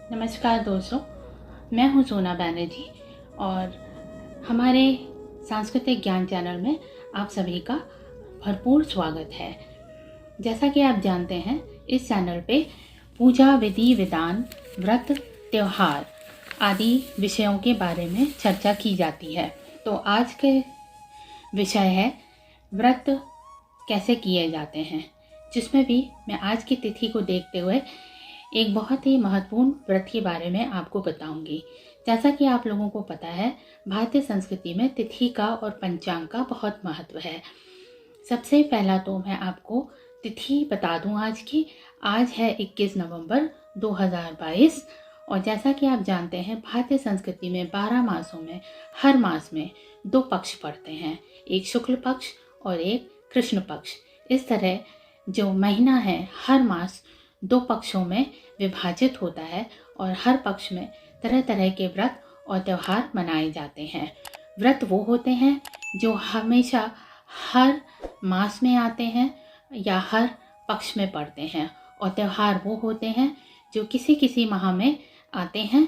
नमस्कार दोस्तों, मैं हूं सोना बैनर्जी और हमारे सांस्कृतिक ज्ञान चैनल में आप सभी का भरपूर स्वागत है। जैसा कि आप जानते हैं, इस चैनल पे पूजा विधि विधान, व्रत, त्योहार आदि विषयों के बारे में चर्चा की जाती है। तो आज के विषय है व्रत कैसे किए जाते हैं, जिसमें भी मैं आज की तिथि को देखते हुए एक बहुत ही महत्वपूर्ण व्रत के बारे में आपको बताऊंगी। जैसा कि आप लोगों को पता है, भारतीय संस्कृति में तिथि का और पंचांग का बहुत महत्व है। सबसे पहला तो मैं आपको तिथि बता दूं आज है 21 नवंबर 2022 और जैसा कि आप जानते हैं, भारतीय संस्कृति में 12 मासों में हर मास में 2 पक्ष पड़ते हैं, एक शुक्ल पक्ष और एक कृष्ण पक्ष। इस तरह जो महीना है हर मास 2 पक्षों में विभाजित होता है और हर पक्ष में तरह तरह के व्रत और त्यौहार मनाए जाते हैं। व्रत वो होते हैं जो हमेशा हर मास में आते हैं या हर पक्ष में पड़ते हैं, और त्यौहार वो होते हैं जो किसी किसी माह में आते हैं।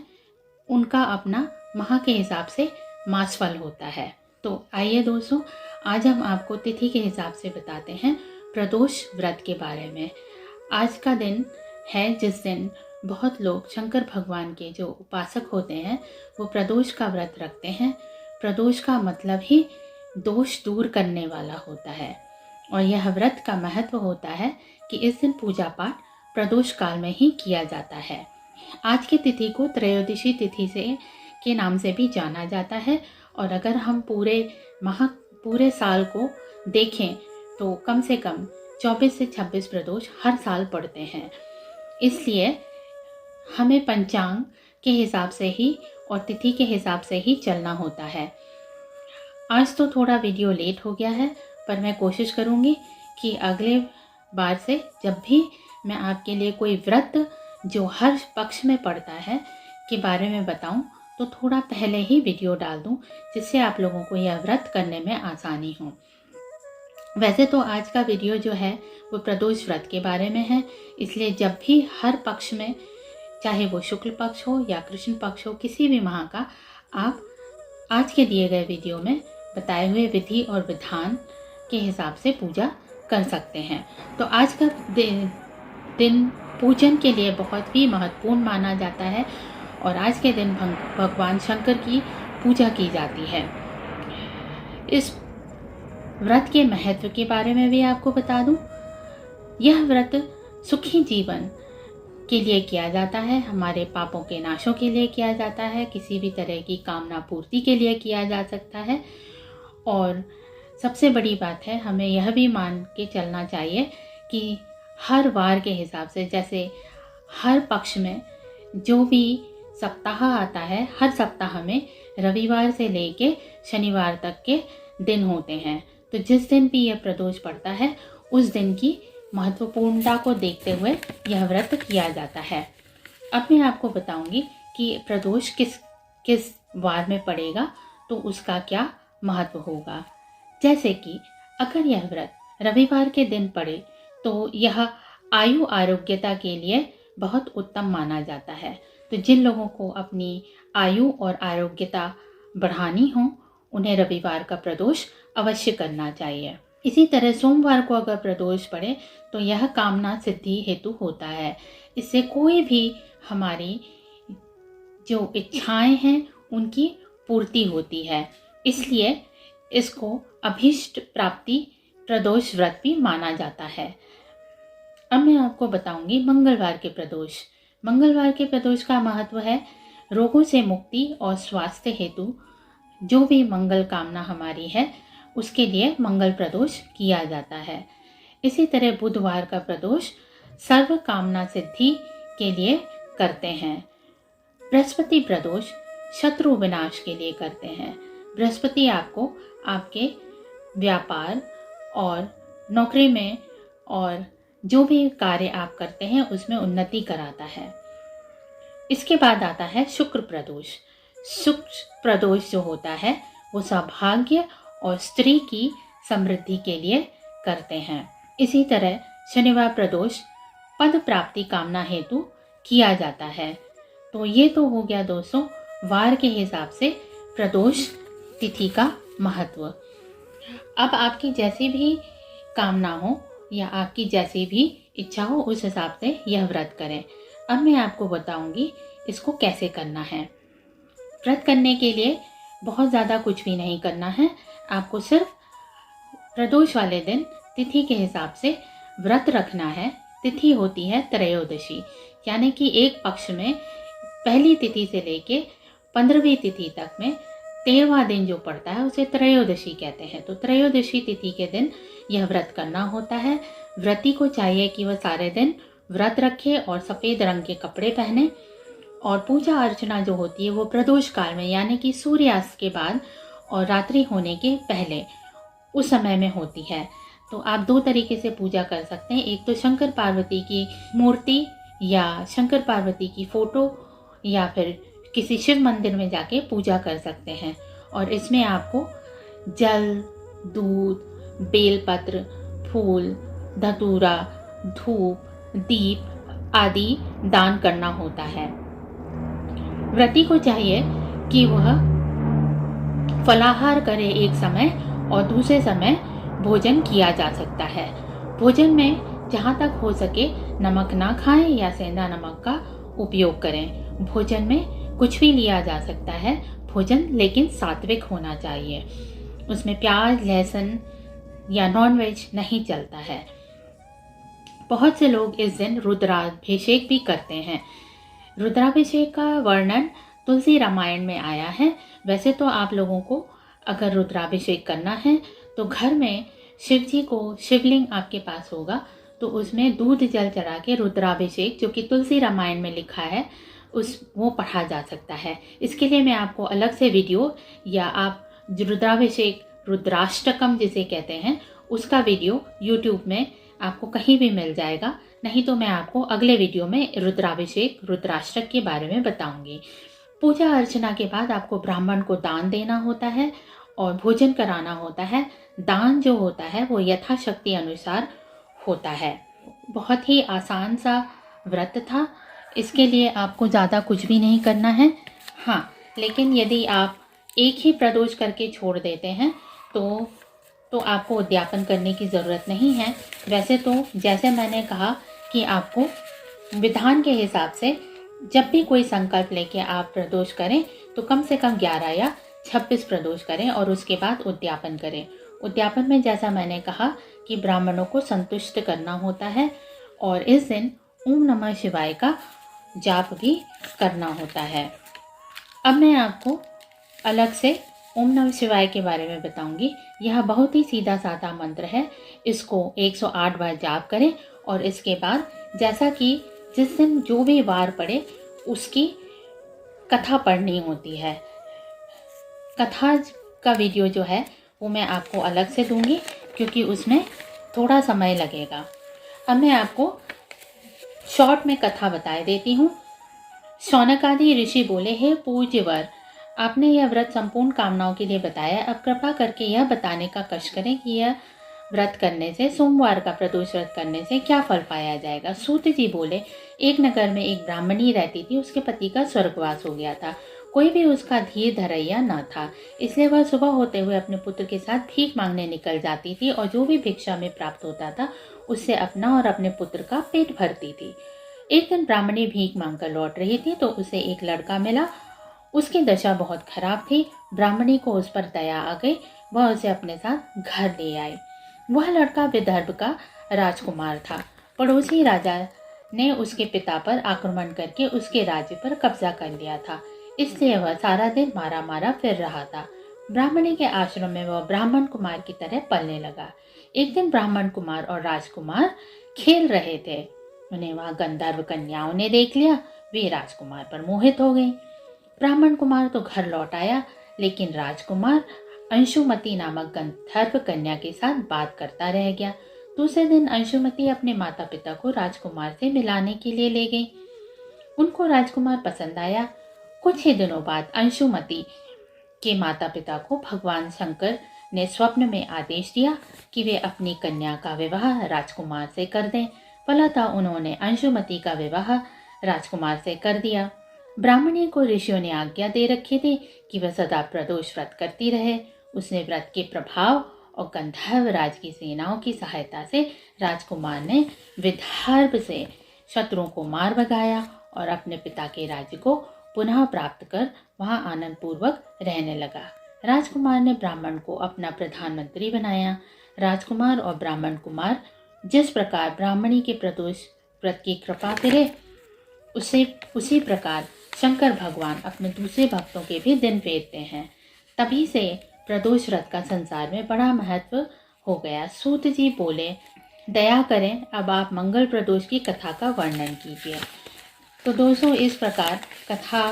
उनका अपना माह के हिसाब से मासफल होता है। तो आइए दोस्तों, आज हम आपको तिथि के हिसाब से बताते हैं प्रदोष व्रत के बारे में। आज का दिन है जिस दिन बहुत लोग शंकर भगवान के जो उपासक होते हैं वो प्रदोष का व्रत रखते हैं। प्रदोष का मतलब ही दोष दूर करने वाला होता है और यह व्रत का महत्व होता है कि इस दिन पूजा पाठ प्रदोष काल में ही किया जाता है। आज की तिथि को त्रयोदशी तिथि के नाम से भी जाना जाता है और अगर हम पूरे साल को देखें तो कम से कम 24 से 26 प्रदोष हर साल पड़ते हैं। इसलिए हमें पंचांग के हिसाब से ही और तिथि के हिसाब से ही चलना होता है। आज तो थोड़ा वीडियो लेट हो गया है, पर मैं कोशिश करूँगी कि अगले बार से जब भी मैं आपके लिए कोई व्रत जो हर पक्ष में पड़ता है के बारे में बताऊं तो थोड़ा पहले ही वीडियो डाल दूं, जिससे आप लोगों को यह व्रत करने में आसानी हो। वैसे तो आज का वीडियो जो है वो प्रदोष व्रत के बारे में है, इसलिए जब भी हर पक्ष में, चाहे वो शुक्ल पक्ष हो या कृष्ण पक्ष हो, किसी भी माह का आप आज के दिए गए वीडियो में बताए हुए विधि और विधान के हिसाब से पूजा कर सकते हैं। तो आज का दिन पूजन के लिए बहुत ही महत्वपूर्ण माना जाता है और आज के दिन भगवान शंकर की पूजा की जाती है। इस व्रत के महत्व के बारे में भी आपको बता दूं। यह व्रत सुखी जीवन के लिए किया जाता है, हमारे पापों के नाशों के लिए किया जाता है, किसी भी तरह की कामना पूर्ति के लिए किया जा सकता है। और सबसे बड़ी बात है, हमें यह भी मान के चलना चाहिए कि हर वार के हिसाब से, जैसे हर पक्ष में जो भी सप्ताह आता है, हर सप्ताह में रविवार से लेके शनिवार तक के दिन होते हैं। तो जिस दिन भी यह प्रदोष पड़ता है उस दिन की महत्वपूर्णता को देखते हुए यह व्रत किया जाता है। अब मैं आपको बताऊंगी कि प्रदोष किस वार में पड़ेगा तो उसका क्या महत्व होगा। जैसे कि अगर यह व्रत रविवार के दिन पड़े तो यह आयु आरोग्यता के लिए बहुत उत्तम माना जाता है। तो जिन लोगों को अपनी आयु और आरोग्यता बढ़ानी हो उन्हें रविवार का प्रदोष अवश्य करना चाहिए। इसी तरह सोमवार को अगर प्रदोष पड़े तो यह कामना सिद्धि हेतु होता है। इससे कोई भी हमारी जो इच्छाएं हैं उनकी पूर्ति होती है, इसलिए इसको अभीष्ट प्राप्ति प्रदोष व्रत भी माना जाता है। अब मैं आपको बताऊंगी मंगलवार के प्रदोष। मंगलवार के प्रदोष का महत्व है रोगों से मुक्ति और स्वास्थ्य हेतु जो भी मंगल कामना हमारी है उसके लिए मंगल प्रदोष किया जाता है। इसी तरह बुधवार का प्रदोष सर्व कामना सिद्धि के लिए करते हैं। बृहस्पति प्रदोष शत्रु विनाश के लिए करते हैं। बृहस्पति आपको आपके व्यापार और नौकरी में और जो भी कार्य आप करते हैं उसमें उन्नति कराता है। इसके बाद आता है शुक्र प्रदोष। शुक्र प्रदोष जो होता है वो सौभाग्य और स्त्री की समृद्धि के लिए करते हैं। इसी तरह शनिवार प्रदोष पद प्राप्ति कामना हेतु किया जाता है। तो ये तो हो गया दोस्तों वार के हिसाब से प्रदोष तिथि का महत्व। अब आपकी जैसी भी कामना हो या आपकी जैसी भी इच्छा हो उस हिसाब से यह व्रत करें। अब मैं आपको बताऊंगी इसको कैसे करना है। व्रत करने के लिए बहुत ज़्यादा कुछ भी नहीं करना है। आपको सिर्फ प्रदोष वाले दिन तिथि के हिसाब से व्रत रखना है। तिथि होती है त्रयोदशी, यानी कि एक पक्ष में पहली तिथि से लेके 15वीं तिथि तक में 13वां दिन जो पड़ता है उसे त्रयोदशी कहते हैं। तो त्रयोदशी तिथि के दिन यह व्रत करना होता है। व्रती को चाहिए कि वह सारे दिन व्रत रखे और सफ़ेद रंग के कपड़े पहने, और पूजा अर्चना जो होती है वो प्रदोष काल में यानी कि सूर्यास्त के बाद और रात्रि होने के पहले उस समय में होती है। तो आप दो तरीके से पूजा कर सकते हैं। एक तो शंकर पार्वती की मूर्ति या शंकर पार्वती की फोटो या फिर किसी शिव मंदिर में जाके पूजा कर सकते हैं, और इसमें आपको जल, दूध, बेलपत्र, फूल, धतूरा, धूप, दीप आदि दान करना होता है। व्रती को चाहिए कि वह फलाहार करे एक समय, और दूसरे समय भोजन किया जा सकता है। भोजन में जहाँ तक हो सके नमक ना खाएं या सेंधा नमक का उपयोग करें। भोजन में कुछ भी लिया जा सकता है, भोजन लेकिन सात्विक होना चाहिए। उसमें प्याज, लहसुन या नॉनवेज नहीं चलता है। बहुत से लोग इस दिन रुद्राभिषेक भी करते हैं। रुद्राभिषेक का वर्णन तुलसी रामायण में आया है। वैसे तो आप लोगों को अगर रुद्राभिषेक करना है तो घर में शिव जी को, शिवलिंग आपके पास होगा तो उसमें दूध जल चढ़ा के रुद्राभिषेक जो कि तुलसी रामायण में लिखा है वो पढ़ा जा सकता है। इसके लिए मैं आपको अलग से वीडियो या आप रुद्राभिषेक, रुद्राष्टकम जिसे कहते हैं, उसका वीडियो यूट्यूब में आपको कहीं भी मिल जाएगा। नहीं तो मैं आपको अगले वीडियो में रुद्राभिषेक, रुद्राष्टक के बारे में बताऊंगी। पूजा अर्चना के बाद आपको ब्राह्मण को दान देना होता है और भोजन कराना होता है। दान जो होता है वो यथाशक्ति अनुसार होता है। बहुत ही आसान सा व्रत था। इसके लिए आपको ज़्यादा कुछ भी नहीं करना है। हाँ, लेकिन यदि आप एक ही प्रदोष करके छोड़ देते हैं तो आपको उद्यापन करने की ज़रूरत नहीं है। वैसे तो जैसे मैंने कहा कि आपको विधान के हिसाब से जब भी कोई संकल्प लेके आप प्रदोष करें तो कम से कम 11 या 26 प्रदोष करें और उसके बाद उद्यापन करें। उद्यापन में जैसा मैंने कहा कि ब्राह्मणों को संतुष्ट करना होता है और इस दिन ओम नमः शिवाय का जाप भी करना होता है। अब मैं आपको अलग से ओम नमः शिवाय के बारे में बताऊंगी। यह बहुत ही सीधा साधा मंत्र है। इसको 108 बार जाप करें और इसके बाद जैसा कि जिस दिन जो भी वार पड़े उसकी कथा पढ़नी होती है। कथा का वीडियो जो है वो मैं आपको अलग से दूंगी क्योंकि उसमें थोड़ा समय लगेगा। अब मैं आपको शॉर्ट में कथा बता देती हूँ। शौनकादि ऋषि बोले, हे पूज्यवर, आपने यह व्रत संपूर्ण कामनाओं के लिए बताया। अब कृपा करके यह बताने का कष्ट करें कि यह व्रत करने से, सोमवार का प्रदोष व्रत करने से क्या फल पाया जाएगा। सूत जी बोले, एक नगर में एक ब्राह्मणी रहती थी। उसके पति का स्वर्गवास हो गया था। कोई भी उसका धीर धरैया न था, इसलिए वह सुबह होते हुए अपने पुत्र के साथ भीख मांगने निकल जाती थी और जो भी भिक्षा में प्राप्त होता था उससे अपना और अपने पुत्र का पेट भरती थी। एक दिन ब्राह्मणी भीख मांगकर लौट रही थी तो उसे एक लड़का मिला। उसकी दशा बहुत खराब थी। ब्राह्मणी को उस पर दया आ गई। वह उसे अपने साथ घर ले आई। वह लड़का विदर्भ का राजकुमार था। पड़ोसी राजा ने उसके पिता पर आक्रमण करके उसके राज्य पर कब्जा कर लिया था, इसलिए वह सारा दिन मारा मारा फिर रहा था। ब्राह्मणी के आश्रम में वह ब्राह्मण कुमार की तरह पलने लगा। एक दिन ब्राह्मण कुमार और राजकुमार खेल रहे थे। उन्हें वहां गंधर्व कन्याओं ने देख लिया। वे राजकुमार पर मोहित हो गई। ब्राह्मण कुमार तो घर लौट आया, लेकिन राजकुमार अंशुमति नामक गंधर्व कन्या के साथ बात करता रह गया। दूसरे दिन अंशुमति अपने माता पिता को राजकुमार से मिलाने के लिए ले गई। उनको राजकुमार पसंद आया। कुछ ही दिनों बाद अंशुमति के माता पिता को भगवान शंकर ने स्वप्न में आदेश दिया कि वे अपनी कन्या का विवाह राजकुमार से कर दें। फलतः उन्होंने अंशुमति का विवाह राजकुमार से कर दिया। ब्राह्मणी को ऋषियों ने आज्ञा दे रखे थे कि वह सदा प्रदोष व्रत करती रहे। उसने व्रत के प्रभाव और गंधर्व राज की सेनाओं की सहायता से राजकुमार ने विदर्भ से शत्रुओं को मार भगाया और अपने पिता के राज्य को पुनः प्राप्त कर वहां आनंद पूर्वक रहने लगा। राजकुमार ने ब्राह्मण को अपना प्रधानमंत्री बनाया। राजकुमार और ब्राह्मण कुमार जिस प्रकार ब्राह्मणी के प्रदोष व्रत की कृपा करे उसी प्रकार शंकर भगवान अपने दूसरे भक्तों के भी दिन फेरते हैं। तभी से प्रदोष व्रत का संसार में बड़ा महत्व हो गया। सूत जी बोले, दया करें, अब आप मंगल प्रदोष की कथा का वर्णन कीजिए। तो दोस्तों, इस प्रकार कथा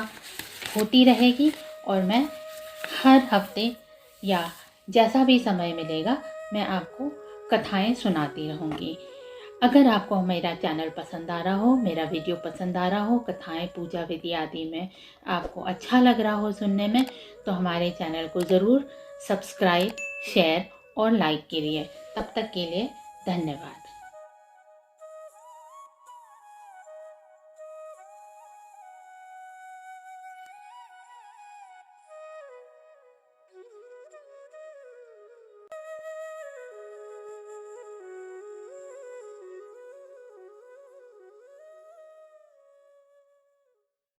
होती रहेगी और मैं हर हफ्ते या जैसा भी समय मिलेगा मैं आपको कथाएं सुनाती रहूँगी। अगर आपको मेरा चैनल पसंद आ रहा हो, मेरा वीडियो पसंद आ रहा हो, कथाएं, पूजा विधि आदि में आपको अच्छा लग रहा हो सुनने में, तो हमारे चैनल को ज़रूर सब्सक्राइब, शेयर और लाइक कीजिए। तब तक के लिए धन्यवाद।